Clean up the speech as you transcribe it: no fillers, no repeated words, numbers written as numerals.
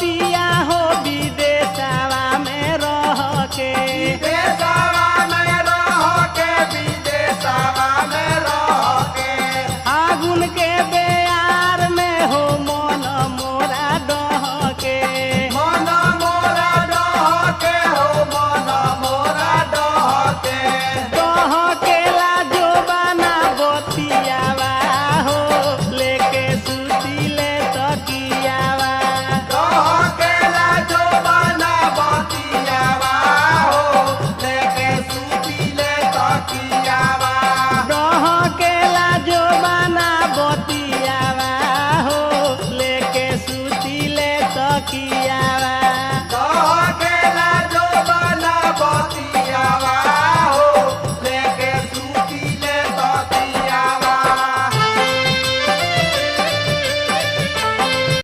पिया हो विदेशवा में रह के विदेशवा में रह के विदेशवा में रह के आगुन के बेयार में हो मन मोरा डह के मन मोरा डह के हो मन मोरा डह के लाजो बना बतियावा हो लेके सुतीले तकियावा डह के लाजो बना बतियावा हो लेके सुतीले तकियावा डह के लाजो बना बतियावा हो लेके सुतीले तकिया